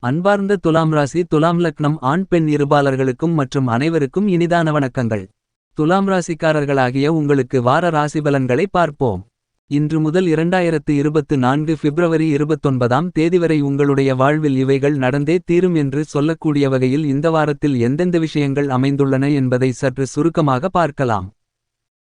அன்பார்ந்த துலாம் ராசி துலாம் லக்னம் ஆண் பெண் இருபாலர்களுக்கும் மற்றும் அனைவருக்கும் இனிதான வணக்கங்கள். துலாம் ராசிக்காரர்களாகிய உங்களுக்கு வார ராசிபலன்களை பார்ப்போம். இன்று முதல் 2024 பிப்ரவரி 29ஆம் தேதி வரை உங்களுடைய வாழ்வில் இவைகள் நடந்தே தீரும் என்று சொல்லக்கூடிய வகையில் இந்த வாரத்தில் எந்தெந்த விஷயங்கள் அமைந்துள்ளன என்பதை சற்று சுருக்கமாக பார்க்கலாம்.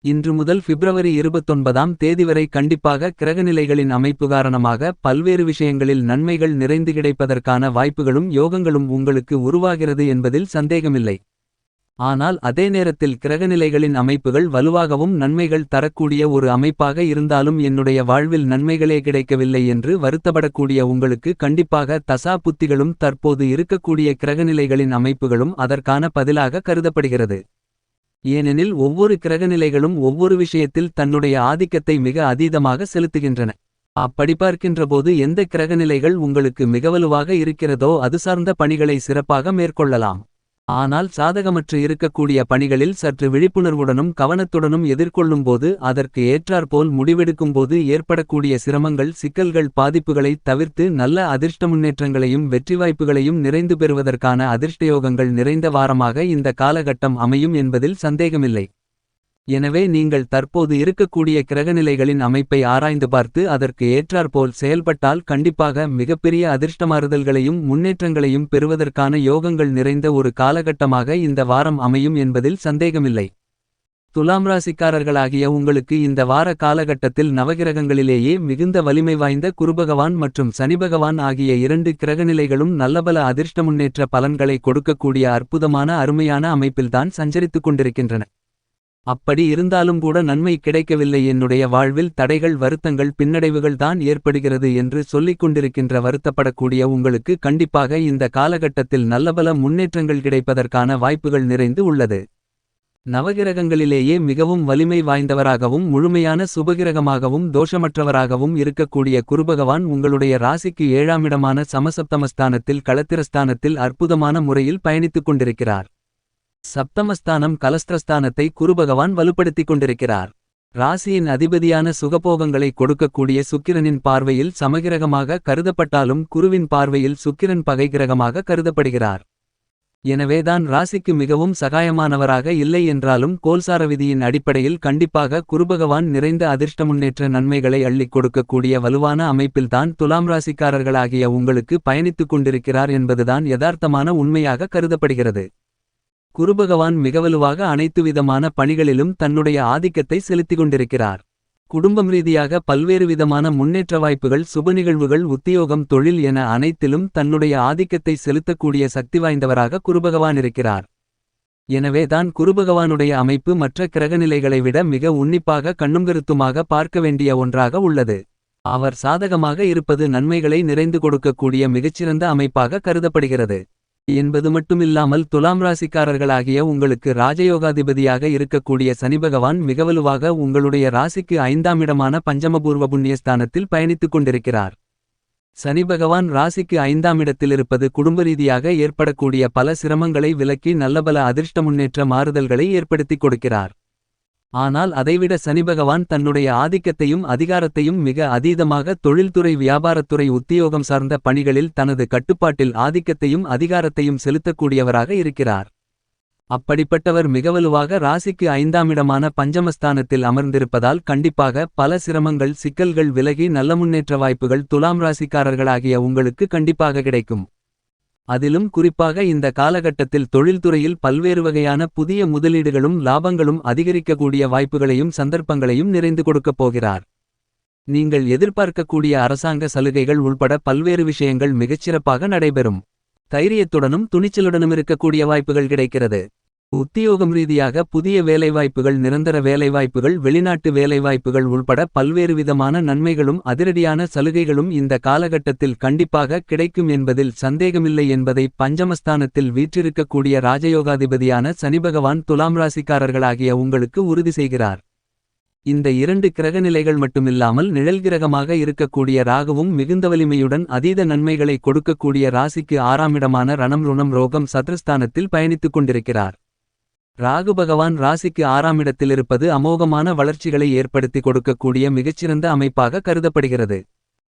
இன்று முதல் பிப்ரவரி 29ஆம் தேதி வரை கண்டிப்பாக கிரகநிலைகளின் அமைப்பு காரணமாக பல்வேறு விஷயங்களில் நன்மைகள் நிறைந்து கிடைப்பதற்கான வாய்ப்புகளும் யோகங்களும் உங்களுக்கு உருவாகிறது என்பதில் சந்தேகமில்லை. ஆனால் அதே நேரத்தில் கிரகநிலைகளின் அமைப்புகள் வலுவாகவும் நன்மைகள் தரக்கூடிய ஒரு அமைப்பாக இருந்தாலும் என்னுடைய வாழ்வில் நன்மைகளே கிடைக்கவில்லை என்று வருத்தப்படக்கூடிய உங்களுக்கு கண்டிப்பாக தசா புத்திகளும் தற்போது இருக்கக்கூடிய கிரகநிலைகளின் அமைப்புகளும் அதற்கான பதிலாக கருதப்படுகிறது. ஏனெனில் ஒவ்வொரு கிரகநிலைகளும் ஒவ்வொரு விஷயத்தில் தன்னுடைய ஆதிக்கத்தை மிக அதீதமாக செலுத்துகின்றன. அப்படி பார்க்கின்றபோது எந்த கிரகநிலைகள் உங்களுக்கு மிகவலுவாக இருக்கிறதோ அது சார்ந்த பணிகளை சிறப்பாக மேற்கொள்ளலாம். ஆனால் சாதகமற்று இருக்கக்கூடிய பணிகளில் சற்று விழிப்புணர்வுடனும் கவனத்துடனும் எதிர்கொள்ளும்போது அதற்கு ஏற்றாற்போல் முடிவெடுக்கும்போது ஏற்படக்கூடிய சிரமங்கள் சிக்கல்கள் பாதிப்புகளை தவிர்த்து நல்ல அதிர்ஷ்ட முன்னேற்றங்களையும் வெற்றி வாய்ப்புகளையும் நிறைந்து பெறுவதற்கான அதிர்ஷ்டயோகங்கள் நிறைந்த வாரமாக இந்த காலகட்டம் அமையும் என்பதில் சந்தேகமில்லை. எனவே நீங்கள் தற்போது இருக்கக்கூடிய கிரகநிலைகளின் அமைப்பை ஆராய்ந்து பார்த்து அதற்கு ஏற்றாற்போல் செயல்பட்டால் கண்டிப்பாக மிகப்பெரிய அதிர்ஷ்டமாறுதல்களையும் முன்னேற்றங்களையும் பெறுவதற்கான யோகங்கள் நிறைந்த ஒரு காலகட்டமாக இந்த வாரம் அமையும் என்பதில் சந்தேகமில்லை. துலாம் ராசிக்காரர்களாகிய உங்களுக்கு இந்த வார காலகட்டத்தில் நவகிரகங்களிலேயே மிகுந்த வலிமை வாய்ந்த குருபகவான் மற்றும் சனிபகவான் ஆகிய இரண்டு கிரகநிலைகளும் நல்லபல அதிர்ஷ்ட முன்னேற்ற பலன்களை கொடுக்கக்கூடிய அற்புதமான அருமையான அமைப்பில்தான் சஞ்சரித்துக் கொண்டிருக்கின்றன. அப்படி இருந்தாலும் கூட நன்மை கிடைக்கவில்லை, என்னுடைய வாழ்வில் தடைகள் வருத்தங்கள் பின்னடைவுகள் தான் ஏற்படுகிறது என்று சொல்லிக் கொண்டிருக்கின்ற வருத்தப்படக்கூடிய உங்களுக்கு கண்டிப்பாக இந்த காலகட்டத்தில் நல்லபல முன்னேற்றங்கள் கிடைப்பதற்கான வாய்ப்புகள் நிறைந்து உள்ளது. நவகிரகங்களிலேயே மிகவும் வலிமை வாய்ந்தவராகவும் முழுமையான சுபகிரகமாகவும் தோஷமற்றவராகவும் இருக்கக்கூடிய குருபகவான் உங்களுடைய ராசிக்கு 7ஆம் இடமான சமசப்தமஸ்தானத்தில் களத்திரஸ்தானத்தில் அற்புதமான முறையில் பயணித்துக் கொண்டிருக்கிறார். சப்தமஸ்தானம் கலஸ்திரஸ்தானத்தை குருபகவான் வலுப்படுத்திக் கொண்டிருக்கிறார். ராசியின் அதிபதியான சுகபோகங்களை கொடுக்கக்கூடிய சுக்கிரனின் பார்வையில் சமகிரகமாக கருதப்பட்டாலும் குருவின் பார்வையில் சுக்கிரன் பகைகிரகமாக கருதப்படுகிறார். எனவேதான் ராசிக்கு மிகவும் சகாயமானவராக இல்லை என்றாலும் கோல்சார விதியின் அடிப்படையில் கண்டிப்பாக குருபகவான் நிறைந்த அதிர்ஷ்ட முன்னேற்ற நன்மைகளை அள்ளிக் கொடுக்கக்கூடிய வலுவான அமைப்பில்தான் துலாம் ராசிக்காரர்களாகிய உங்களுக்கு பயணித்துக் கொண்டிருக்கிறார் என்பதுதான் யதார்த்தமான உண்மையாக கருதப்படுகிறது. குருபகவான் மிகவலுவாக அனைத்து விதமான பணிகளிலும் தன்னுடைய ஆதிக்கத்தை செலுத்திக் கொண்டிருக்கிறார். குடும்பம் ரீதியாக பல்வேறு விதமான முன்னேற்ற வாய்ப்புகள் சுப நிகழ்வுகள் உத்தியோகம் தொழில் என அனைத்திலும் தன்னுடைய ஆதிக்கத்தை செலுத்தக்கூடிய சக்தி வாய்ந்தவராக குருபகவான் இருக்கிறார். எனவேதான் குருபகவானுடைய அமைப்பு மற்ற கிரகநிலைகளை விட மிக உன்னிப்பாக கண்ணும் கருத்துமாக பார்க்க வேண்டிய ஒன்றாக உள்ளது. அவர் சாதகமாக இருப்பது நன்மைகளை நிறைந்து கொடுக்கக்கூடிய மிகச்சிறந்த அமைப்பாக கருதப்படுகிறது என்பது மட்டுமில்லாமல் துலாம் ராசிக்காரர்களாகிய உங்களுக்கு ராஜயோகாதிபதியாக இருக்கக்கூடிய சனிபகவான் மிகவலுவாக உங்களுடைய ராசிக்கு 5ஆம் இடமான பஞ்சமபூர்வ புண்ணியஸ்தானத்தில் பயணித்துக் கொண்டிருக்கிறார். சனிபகவான் ராசிக்கு 5ஆம் இடத்திலிருப்பது குடும்ப ரீதியாக ஏற்படக்கூடிய பல சிரமங்களை விலக்கி நல்லபல அதிர்ஷ்ட முன்னேற்ற மாறுதல்களை ஏற்படுத்திக் கொடுக்கிறார். ஆனால் அதைவிட சனிபகவான் தன்னுடைய ஆதிக்கத்தையும் அதிகாரத்தையும் மிக அதீதமாக தொழில்துறை வியாபாரத்துறை உத்தியோகம் சார்ந்த பணிகளில் தனது கட்டுப்பாட்டில் ஆதிக்கத்தையும் அதிகாரத்தையும் செலுத்தக்கூடியவராக இருக்கிறார். அப்படிப்பட்டவர் மிகவலுவாக ராசிக்கு 5ஆம் இடமான பஞ்சமஸ்தானத்தில் அமர்ந்திருப்பதால் கண்டிப்பாக பல சிரமங்கள் சிக்கல்கள் விலகி நல்ல முன்னேற்ற வாய்ப்புகள் துலாம் ராசிக்காரர்களாகிய உங்களுக்கு கண்டிப்பாக கிடைக்கும். அதிலும் குறிப்பாக இந்த காலகட்டத்தில் தொழில்துறையில் பல்வேறு வகையான புதிய முதலீடுகளும் லாபங்களும் அதிகரிக்கக்கூடிய வாய்ப்புகளையும் சந்தர்ப்பங்களையும் நிறைந்து கொடுக்கப் போகிறார். நீங்கள் எதிர்பார்க்கக்கூடிய அரசாங்க சலுகைகள் உள்பட பல்வேறு விஷயங்கள் மிகச்சிறப்பாக நடைபெறும். தைரியத்துடனும் துணிச்சலுடனும் இருக்கக்கூடிய வாய்ப்புகள் கிடைக்கிறது. உத்தியோகம் ரீதியாக புதிய வேலைவாய்ப்புகள் நிரந்தர வேலைவாய்ப்புகள் வெளிநாட்டு வேலைவாய்ப்புகள் உள்பட பல்வேறு விதமான நன்மைகளும் அதிரடியான சலுகைகளும் இந்த காலகட்டத்தில் கண்டிப்பாக கிடைக்கும் என்பதில் சந்தேகமில்லை என்பதை பஞ்சமஸ்தானத்தில் வீற்றிருக்கக்கூடிய ராஜயோகாதிபதியான சனிபகவான் துலாம் ராசிக்காரர்களாகிய உங்களுக்கு உறுதி செய்கிறார். இந்த இரண்டு கிரகநிலைகள் மட்டுமில்லாமல் நிழல் கிரகமாக இருக்கக்கூடிய ராகுவும் மிகுந்த வலிமையுடன் அதீத நன்மைகளை கொடுக்கக்கூடிய ராசிக்கு 6ஆம் இடமான ரணம் ருணம் ரோகம் சத்ருஸ்தானத்தில் பயணித்துக் கொண்டிருக்கிறார். ராகு பகவான் ராசிக்கு 6ஆம் இடத்திலிருப்பது அமோகமான வளர்ச்சிகளை ஏற்படுத்தி கொடுக்கக்கூடிய மிகச்சிறந்த அமைப்பாக கருதப்படுகிறது.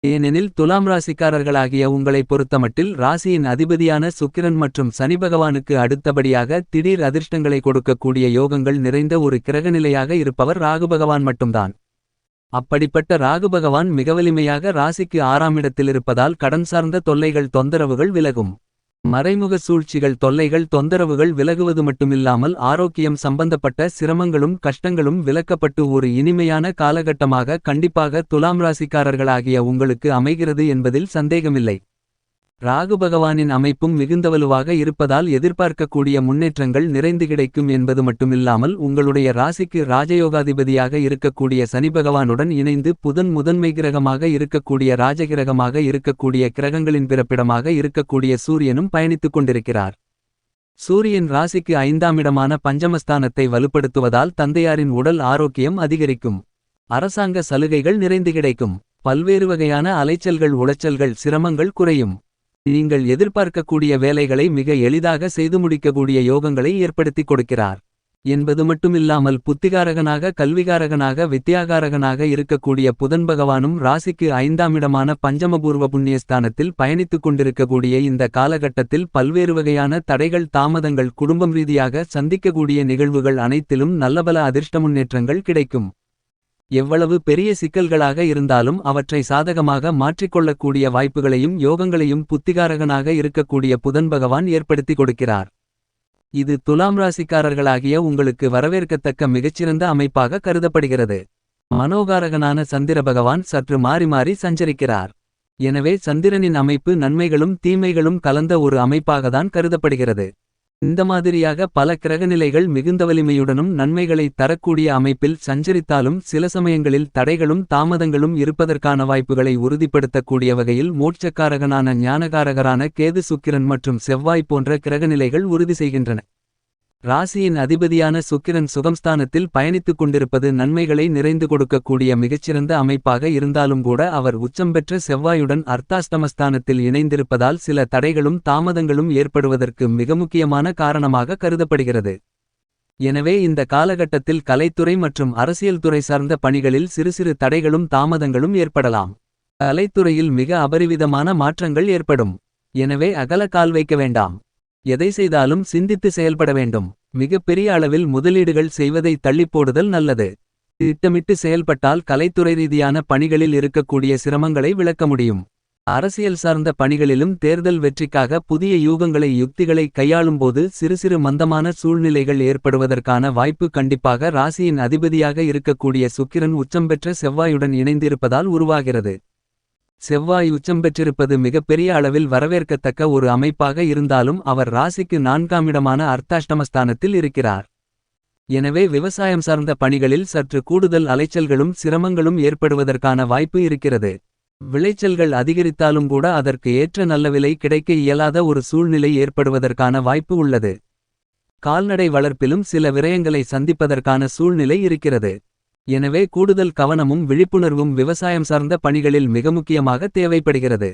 ஏனெனில் துலாம் ராசிக்காரர்களாகிய உங்களைப் பொறுத்தமட்டில் ராசியின் அதிபதியான சுக்கிரன் மற்றும் சனி பகவானுக்கு அடுத்தபடியாக திடீர் அதிர்ஷ்டங்களை கொடுக்கக்கூடிய யோகங்கள் நிறைந்த ஒரு கிரகநிலையாக இருப்பவர் ராகு பகவான் மட்டும்தான். அப்படிப்பட்ட ராகு பகவான் மிக வலிமையாக ராசிக்கு 6ஆம் இடத்திலிருப்பதால் கடன் சார்ந்த தொல்லைகள் தொந்தரவுகள் விலகும். மறைமுக சூழ்ச்சிகள் தொல்லைகள் தொந்தரவுகள் விலகுவது மட்டுமில்லாமல் ஆரோக்கியம் சம்பந்தப்பட்ட சிரமங்களும் கஷ்டங்களும் விலக்கப்பட்டு ஒரு இனிமையான காலகட்டமாக கண்டிப்பாக துலாம் ராசிக்காரர்களாகிய உங்களுக்கு அமைகிறது என்பதில் சந்தேகமில்லை. ராகு பகவானின் அமைப்பும் மிகுந்த வலுவாக இருப்பதால் எதிர்பார்க்கக்கூடிய முன்னேற்றங்கள் நிறைந்து கிடைக்கும் என்பது மட்டுமில்லாமல் உங்களுடைய ராசிக்கு ராஜயோகாதிபதியாக இருக்கக்கூடிய சனி பகவானுடன் இணைந்து புதன் முதன்மை கிரகமாக இருக்கக்கூடிய ராஜகிரகமாக இருக்கக்கூடிய கிரகங்களின் பிறப்பிடமாக இருக்கக்கூடிய சூரியனும் பயணித்துக் கொண்டிருக்கிறார். சூரியன் ராசிக்கு 5ஆம் இடமான பஞ்சமஸ்தானத்தை வலுப்படுத்துவதால் தந்தையாரின் உடல் ஆரோக்கியம் அதிகரிக்கும். அரசாங்க சலுகைகள் நிறைந்து கிடைக்கும். பல்வேறு வகையான அலைச்சல்கள் உளைச்சல்கள் சிரமங்கள் குறையும். நீங்கள் எதிர்பார்க்கக்கூடிய வேலைகளை மிக எளிதாக செய்து முடிக்கக்கூடிய யோகங்களை ஏற்படுத்திக் கொடுக்கிறார் என்பது மட்டுமில்லாமல் புத்திகாரகனாக கல்விகாரகனாக வித்யாகாரகனாக இருக்கக்கூடிய புதன் பகவானும் ராசிக்கு 5ஆம் இடமான பஞ்சமபூர்வ புண்ணியஸ்தானத்தில் பயணித்துக் கொண்டிருக்கக்கூடிய இந்த காலகட்டத்தில் பல்வேறு வகையான தடைகள் தாமதங்கள் குடும்பம் ரீதியாக சந்திக்கக்கூடிய நிகழ்வுகள் அனைத்திலும் நல்லபல அதிர்ஷ்ட முன்னேற்றங்கள் கிடைக்கும். எவ்வளவு பெரிய சிக்கல்களாக இருந்தாலும் அவற்றை சாதகமாக மாற்றிக்கொள்ளக்கூடிய வாய்ப்புகளையும் யோகங்களையும் புத்திகாரகனாக இருக்கக்கூடிய புதன் பகவான் ஏற்படுத்தி கொடுக்கிறார். இது துலாம் ராசிக்காரர்களாகிய உங்களுக்கு வரவேற்கத்தக்க மிகச்சிறந்த அமைப்பாக கருதப்படுகிறது. மனோகாரகனான சந்திர பகவான் சற்று மாறி மாறி சஞ்சரிக்கிறார். எனவே சந்திரனின் அமைப்பு நன்மைகளும் தீமைகளும் கலந்த ஒரு அமைப்பாகத்தான் கருதப்படுகிறது. இந்த மாதிரியாக பல கிரகநிலைகள் மிகுந்த வலிமையுடனும் நன்மைகளை தரக்கூடிய அமைப்பில் சஞ்சரித்தாலும் சில சமயங்களில் தடைகளும் தாமதங்களும் இருப்பதற்கான வாய்ப்புகளை உறுதிப்படுத்தக்கூடிய வகையில் மோட்சக்காரகனான ஞானகாரகரான கேது சுக்கிரன் மற்றும் செவ்வாய் போன்ற கிரகநிலைகள் உறுதி செய்கின்றன. ராசியின் அதிபதியான சுக்கிரன் சுகம்ஸ்தானத்தில் பயணித்துக் கொண்டிருப்பது நன்மைகளை நிறைந்து கொடுக்கக்கூடிய மிகச்சிறந்த அமைப்பாக இருந்தாலும் கூட அவர் உச்சம் பெற்ற செவ்வாயுடன் அர்த்தாஷ்டமஸ்தானத்தில் இணைந்திருப்பதால் சில தடைகளும் தாமதங்களும் ஏற்படுவதற்கு மிக முக்கியமான காரணமாக கருதப்படுகிறது. எனவே இந்த காலகட்டத்தில் கலைத்துறை மற்றும் அரசியல் துறை சார்ந்த பணிகளில் சிறு சிறு தடைகளும் தாமதங்களும் ஏற்படலாம். கலைத்துறையில் மிக அபரிவிதமான மாற்றங்கள் ஏற்படும். எனவே அகல கால் வைக்க வேண்டாம். எதை செய்தாலும் சிந்தித்து செயல்பட வேண்டும். மிக பெரிய அளவில் முதலீடுகள் செய்வதை தள்ளிப்போடுதல் நல்லது. திட்டமிட்டு செயல்பட்டால் கலைத்துறை ரீதியான பணிகளில் இருக்கக்கூடிய சிரமங்களை விளக்க முடியும். அரசியல் சார்ந்த பணிகளிலும் தேர்தல் வெற்றிக்காக புதிய யூகங்களை யுக்திகளை கையாளும்போது சிறு சிறு மந்தமான சூழ்நிலைகள் ஏற்படுவதற்கான வாய்ப்பு கண்டிப்பாக ராசியின் அதிபதியாக இருக்கக்கூடிய சுக்கிரன் உச்சம் பெற்ற செவ்வாயுடன் இணைந்திருப்பதால் உருவாகிறது. செவ்வாய் உச்சம் பெற்றிருப்பது மிகப்பெரிய அளவில் வரவேற்கத்தக்க ஒரு அமைப்பாக இருந்தாலும் அவர் ராசிக்கு 4ஆம் இடமான அர்த்தாஷ்டமஸ்தானத்தில் இருக்கிறார். எனவே விவசாயம் சார்ந்த பணிகளில் சற்று கூடுதல் அலைச்சல்களும் சிரமங்களும் ஏற்படுவதற்கான வாய்ப்பு இருக்கிறது. விளைச்சல்கள் அதிகரித்தாலும் கூட அதற்கு ஏற்ற நல்ல விலை கிடைக்க இயலாத ஒரு சூழ்நிலை ஏற்படுவதற்கான வாய்ப்பு உள்ளது. கால்நடை வளர்ப்பிலும் சில விரயங்களை சந்திப்பதற்கான சூழ்நிலை இருக்கிறது. எனவே கூடுதல் கவனமும் விழிப்புணர்வும் விவசாயம் சார்ந்த பணிகளில் மிக முக்கியமாக தேவைப்படுகிறது.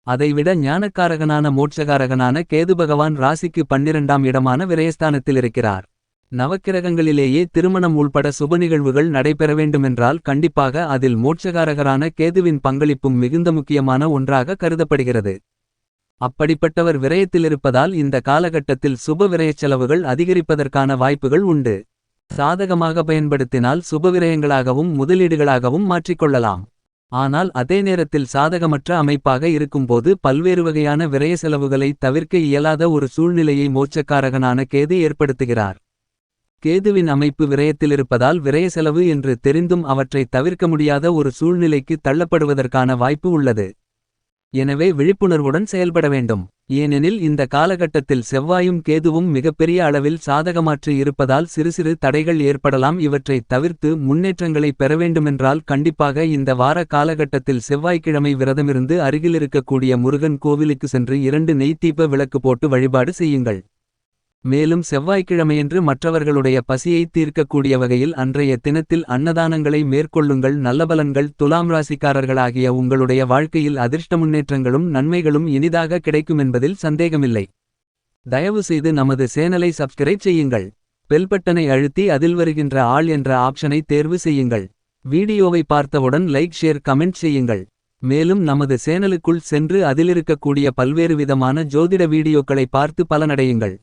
அதைவிட ஞானக்காரகனான மோட்சகாரகனான கேது பகவான் ராசிக்கு 12ஆம் இடமான விரயஸ்தானத்தில் இருக்கிறார். நவக்கிரகங்களிலேயே திருமணம் உள்பட சுப நிகழ்வுகள் நடைபெற வேண்டுமென்றால் கண்டிப்பாக அதில் மோட்சகாரகரான கேதுவின் பங்களிப்பும் மிகுந்த முக்கியமான ஒன்றாக கருதப்படுகிறது. அப்படிப்பட்டவர் விரயத்திலிருப்பதால் இந்த காலகட்டத்தில் சுப விரயச் செலவுகள் அதிகரிப்பதற்கான வாய்ப்புகள் உண்டு. சாதகமாக பயன்படுத்தினால் சுபவிரயங்களாகவும் முதலீடுகளாகவும் மாற்றிக்கொள்ளலாம். ஆனால் அதே நேரத்தில் சாதகமற்ற அமைப்பாக இருக்கும்போது பல்வேறு வகையான விரய செலவுகளை தவிர்க்க இயலாத ஒரு சூழ்நிலையை மோட்சக்காரகனான கேது ஏற்படுத்துகிறார். கேதுவின் அமைப்பு விரயத்திலிருப்பதால் விரய செலவு என்று தெரிந்தும் அவற்றை தவிர்க்க முடியாத ஒரு சூழ்நிலைக்கு தள்ளப்படுவதற்கான வாய்ப்பு உள்ளது. எனவே விழிப்புணர்வுடன் செயல்பட வேண்டும். ஏனெனில் இந்த காலகட்டத்தில் செவ்வாயும் கேதுவும் மிகப்பெரிய அளவில் சாதகமாற்று இருப்பதால் சிறு சிறு தடைகள் ஏற்படலாம். இவற்றை தவிர்த்து முன்னேற்றங்களை பெற வேண்டுமென்றால் கண்டிப்பாக இந்த வார காலகட்டத்தில் செவ்வாய்க்கிழமை விரதமிருந்து அருகில் இருக்கக்கூடிய முருகன் கோவிலுக்கு சென்று 2 நெய்த்தீப விளக்கு போட்டு வழிபாடு செய்யுங்கள். மேலும் செவ்வாய்க்கிழமையன்று மற்றவர்களுடைய பசியை தீர்க்கக்கூடிய வகையில் அன்றைய தினத்தில் அன்னதானங்களை மேற்கொள்ளுங்கள். நல்லபலன்கள். துலாம் ராசிக்காரர்களாகிய உங்களுடைய வாழ்க்கையில் அதிர்ஷ்ட முன்னேற்றங்களும் நன்மைகளும் இனிதாக கிடைக்குமென்பதில் சந்தேகமில்லை. தயவு செய்து நமது சேனலை சப்ஸ்கிரைப் செய்யுங்கள். பெல் பட்டனை அழுத்தி அதில் வருகின்ற ஆல் என்ற ஆப்ஷனை தேர்வு செய்யுங்கள். வீடியோவை பார்த்தவுடன் லைக் ஷேர் கமெண்ட் செய்யுங்கள். மேலும் நமது சேனலுக்குள் சென்று அதிலிருக்கக்கூடிய பல்வேறு விதமான ஜோதிட வீடியோக்களை பார்த்து பலனடையுங்கள்.